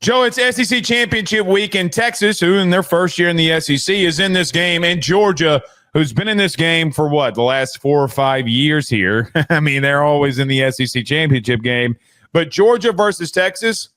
Joe, it's SEC Championship week in Texas, who in their first year in the SEC is in this game, and Georgia, who's been in this game for the last 4 or 5 years here. I mean, they're always in the SEC Championship game. But Georgia versus Texas,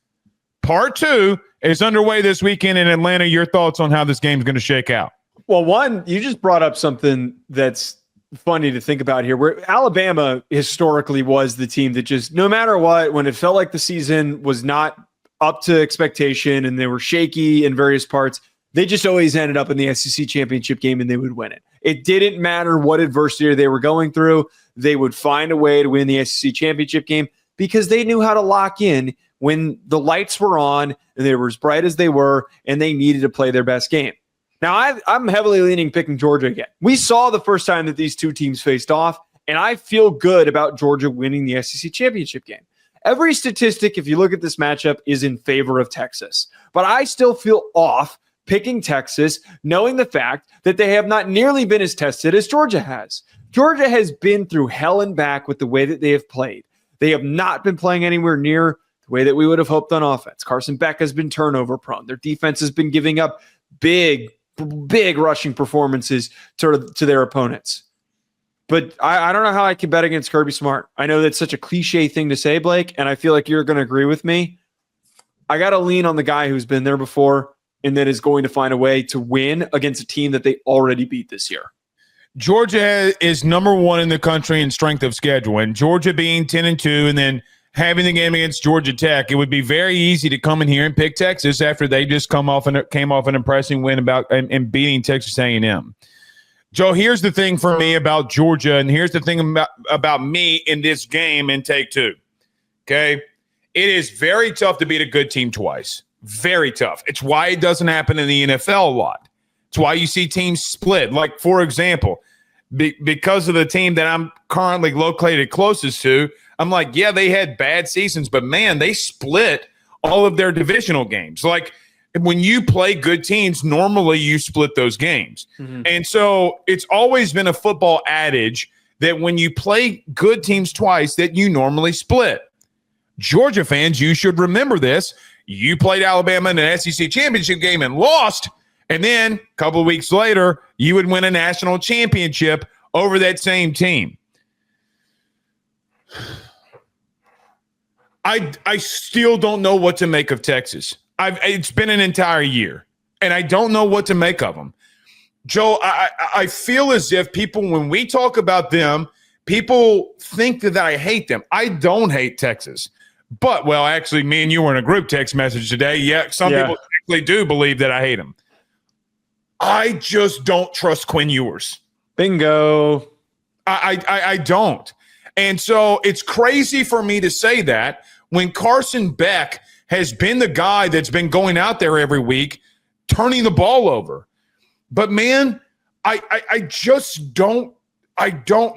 part 2 is underway this weekend in Atlanta. Your thoughts on how this game is going to shake out? Well, one, you just brought up something that's funny to think about here, where Alabama historically was the team that just, no matter what, when it felt like the season was not up to expectation and they were shaky in various parts, they just always ended up in the SEC championship game and they would win it. It didn't matter what adversity they were going through. They would find a way to win the SEC championship game because they knew how to lock in when the lights were on and they were as bright as they were and they needed to play their best game. Now, I'm heavily leaning picking Georgia again. We saw the first time that these two teams faced off, and I feel good about Georgia winning the SEC championship game. Every statistic, if you look at this matchup, is in favor of Texas. But I still feel off picking Texas, knowing the fact that they have not nearly been as tested as Georgia has. Georgia has been through hell and back with the way that they have played. They have not been playing anywhere near the way that we would have hoped on offense. Carson Beck has been turnover prone. Their defense has been giving up big rushing performances to their opponents. But I don't know how I can bet against Kirby Smart. I know that's such a cliche thing to say, Blake, and I feel like you're going to agree with me. I got to lean on the guy who's been there before and that is going to find a way to win against a team that they already beat this year. Georgia is number 1 in the country in strength of schedule, and Georgia being 10-2 and then having the game against Georgia Tech, it would be very easy to come in here and pick Texas after they just came off an impressive win and beating Texas A&M. Joe, here's the thing for me about Georgia, and here's the thing about me in this game in take 2. Okay? It is very tough to beat a good team twice. Very tough. It's why it doesn't happen in the NFL a lot. It's why you see teams split. Like, for example, because of the team that I'm currently located closest to, I'm like, yeah, they had bad seasons, but, man, they split all of their divisional games. Like, when you play good teams, normally you split those games. Mm-hmm. And so it's always been a football adage that when you play good teams twice, that you normally split. Georgia fans, you should remember this. You played Alabama in an SEC championship game and lost, and then a couple of weeks later, you would win a national championship over that same team. I still don't know what to make of Texas. It's been an entire year, and I don't know what to make of them. Joe, I feel as if people, when we talk about them, people think that I hate them. I don't hate Texas. But, well, actually, me and you were in a group text message today. Yeah, some people actually do believe that I hate them. I just don't trust Quinn Ewers. Bingo. I don't. And so it's crazy for me to say that when Carson Beck has been the guy that's been going out there every week, turning the ball over. But, man, I just don't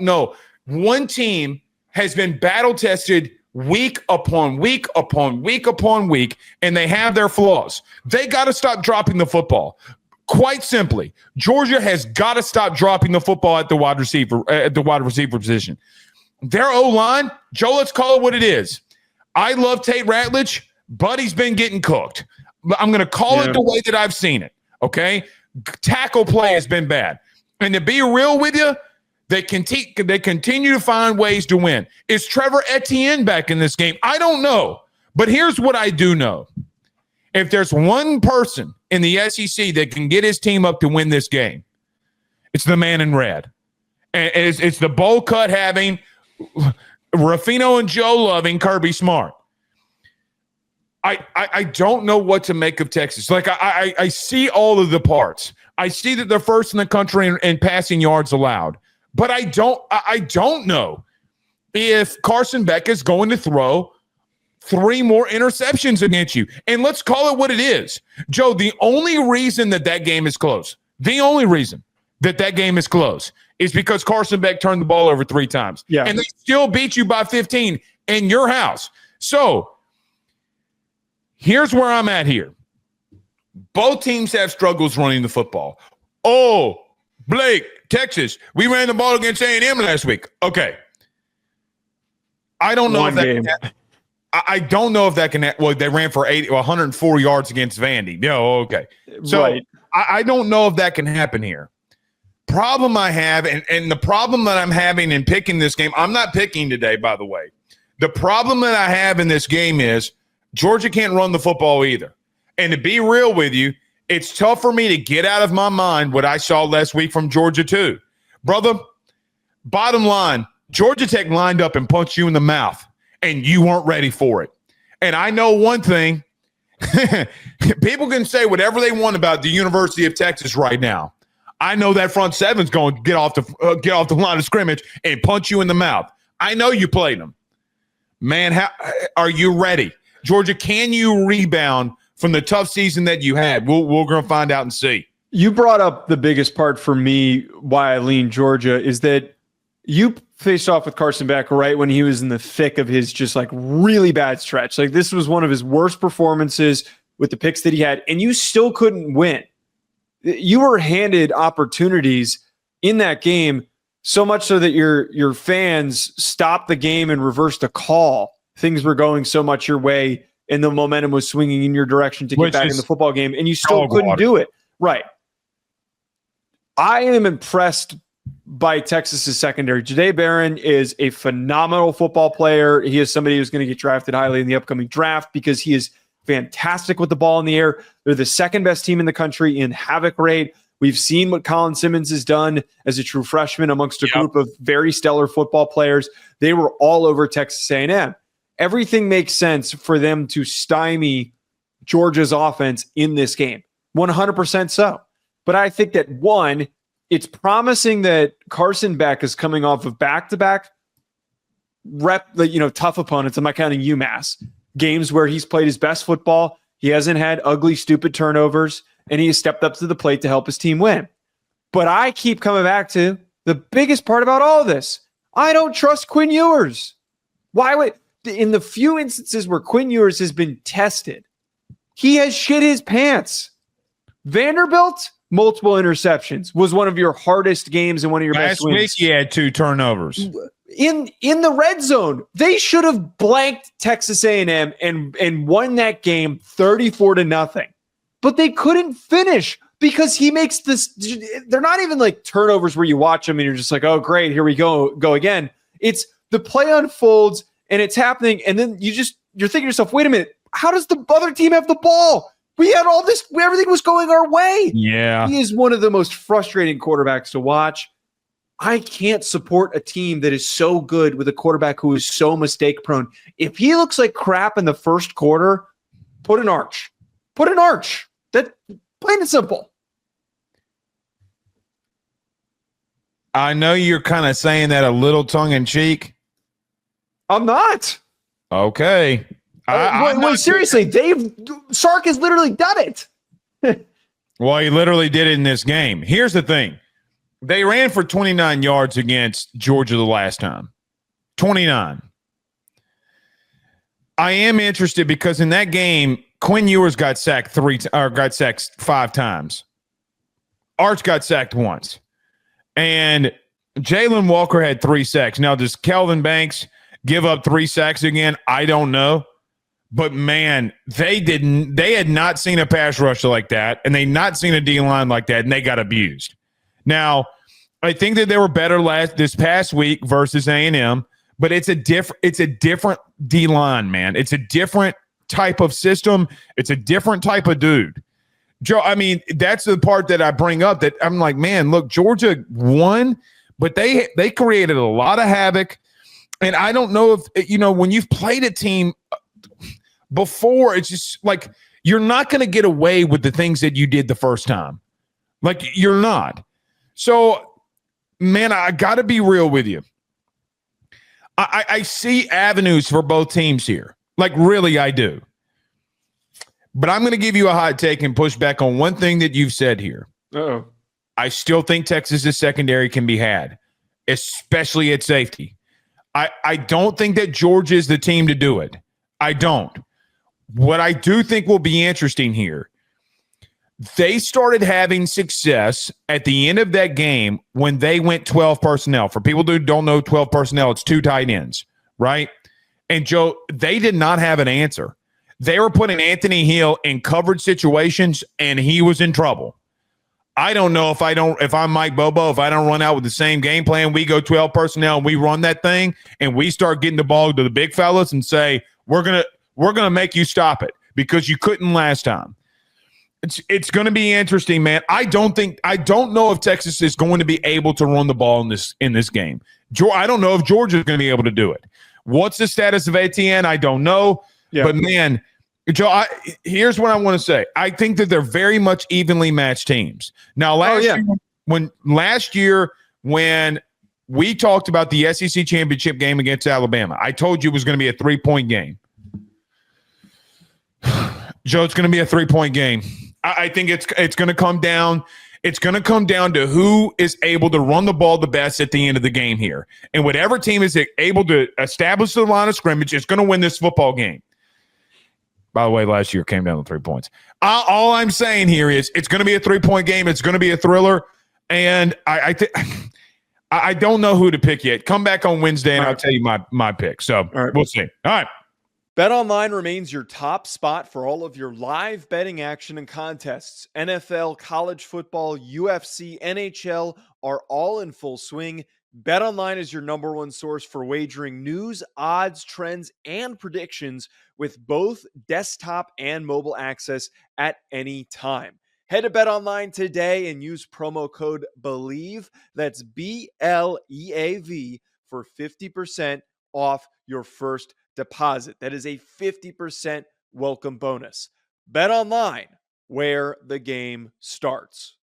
know. One team has been battle-tested week upon week upon week upon week, and they have their flaws. They got to stop dropping the football. Quite simply, Georgia has got to stop dropping the football at the wide receiver position. Their O-line, Joe, let's call it what it is. I love Tate Ratledge, but he's been getting cooked. I'm going to call it the way that I've seen it, okay? Tackle play has been bad. And to be real with you, they continue to find ways to win. Is Trevor Etienne back in this game? I don't know. But here's what I do know. If there's one person in the SEC that can get his team up to win this game, it's the man in red. And it's the bowl cut having, Ruffino and Joe loving Kirby Smart. I don't know what to make of Texas. Like, I see all of the parts. I see that they're first in the country in passing yards allowed. But I don't know if Carson Beck is going to throw 3 more interceptions against you. And let's call it what it is. Joe, the only reason that game is close, is because Carson Beck turned the ball over 3 times. Yeah. And they still beat you by 15 in your house. So here's where I'm at here. Both teams have struggles running the football. Oh, Blake, Texas, we ran the ball against A&M last week. Okay. I don't know I don't know if that can. Well, they ran for 104 yards against Vandy. No, okay. So Right. I don't know if that can happen here. Problem I have, and the problem that I'm having in picking this game, I'm not picking today, by the way. The problem that I have in this game is Georgia can't run the football either. And to be real with you, it's tough for me to get out of my mind what I saw last week from Georgia too. Brother, bottom line, Georgia Tech lined up and punched you in the mouth, and you weren't ready for it. And I know one thing. People can say whatever they want about the University of Texas right now. I know that front seven's going to get off the line of scrimmage and punch you in the mouth. I know you played them. Man, how are you ready? Georgia, can you rebound from the tough season that you had? We're going to find out and see. You brought up the biggest part for me why I lean Georgia is that you faced off with Carson Beck right when he was in the thick of his just like really bad stretch. Like this was one of his worst performances with the picks that he had, and you still couldn't win. You were handed opportunities in that game, so much so that your fans stopped the game and reversed a call. Things were going so much your way, and the momentum was swinging in your direction to get back in the football game, and you still couldn't do it. Right. I am impressed by Texas's secondary. Jahdae Barron is a phenomenal football player. He is somebody who's going to get drafted highly in the upcoming draft because he is fantastic with the ball in the air. They're the second best team in the country in havoc rate. We've seen what Colin Simmons has done as a true freshman amongst a group of very stellar football players. They were all over Texas A&M. Everything makes sense for them to stymie Georgia's offense in this game. 100% so. But I think that, one, it's promising that Carson Beck is coming off of back-to-back tough opponents. I'm not counting UMass. Games where he's played his best football. He hasn't had ugly, stupid turnovers, and he has stepped up to the plate to help his team win. But I keep coming back to the biggest part about all of this. I don't trust Quinn Ewers. Why would, in the few instances where Quinn Ewers has been tested, he has shit his pants. Vanderbilt, multiple interceptions, was one of your hardest games and one of your best wins. Last week he had 2 turnovers. In the red zone, they should have blanked Texas A&M and won that game 34-0. But they couldn't finish because he makes this. They're not even like turnovers where you watch them and you're just like, oh, great, here we go again. It's the play unfolds and it's happening. And then you're thinking to yourself, wait a minute, how does the other team have the ball? We had all this, everything was going our way. Yeah. He is one of the most frustrating quarterbacks to watch. I can't support a team that is so good with a quarterback who is so mistake prone. If he looks like crap in the first quarter, put an arch. Put an arch. That plain and simple. I know you're kind of saying that a little tongue in cheek. I'm not. Okay. Seriously, Sark has literally done it. Well, he literally did it in this game. Here's the thing. They ran for 29 yards against Georgia the last time. 29. I am interested because in that game, Quinn Ewers got sacked 5 times. Arch got sacked once. And Jalen Walker had 3 sacks. Now, does Kelvin Banks give up 3 sacks again? I don't know. But, man, they had not seen a pass rush like that, and they not seen a D-line like that, and they got abused. Now, I think that they were better this past week versus A&M, but it's a different D-line, man. It's a different type of system. It's a different type of dude. Joe, I mean, that's the part that I bring up that I'm like, man, look, Georgia won, but they created a lot of havoc. And I don't know if, when you've played a team before, it's just like you're not going to get away with the things that you did the first time. Like, you're not. So, man, I got to be real with you. I see avenues for both teams here. Like, really, I do. But I'm going to give you a hot take and push back on one thing that you've said here. Uh-oh. I still think Texas's secondary can be had, especially at safety. I don't think that Georgia is the team to do it. I don't. What I do think will be interesting here, they started having success at the end of that game when they went 12 personnel. For people who don't know 12 personnel, it's 2 tight ends, right? And Joe, they did not have an answer. They were putting Anthony Hill in coverage situations, and he was in trouble. I don't know if I'm Mike Bobo, if I don't run out with the same game plan, we go 12 personnel and we run that thing and we start getting the ball to the big fellas and say, we're gonna make you stop it because you couldn't last time. It's going to be interesting, man. I don't know if Texas is going to be able to run the ball in this game. I don't know if Georgia is going to be able to do it. What's the status of ATN? I don't know. Yeah. But man, Joe, here's what I want to say. I think that they're very much evenly matched teams. Now, last year when we talked about the SEC championship game against Alabama, I told you it was going to be a 3-point game. Joe, it's going to be a 3-point game. I think it's going to come down. It's going to come down to who is able to run the ball the best at the end of the game here. And whatever team is able to establish the line of scrimmage is going to win this football game. By the way, last year came down to 3 points. All I'm saying here is it's going to be a 3-point game. It's going to be a thriller. And I don't know who to pick yet. Come back on Wednesday and I'll tell you my pick. So we'll see. All right. BetOnline remains your top spot for all of your live betting action and contests. NFL, college football, UFC, NHL are all in full swing. BetOnline is your number one source for wagering news, odds, trends, and predictions with both desktop and mobile access at any time. Head to BetOnline today and use promo code BELIEVE, that's BLEAV, for 50% off your first deposit. That is a 50% welcome bonus. BetOnline, where the game starts.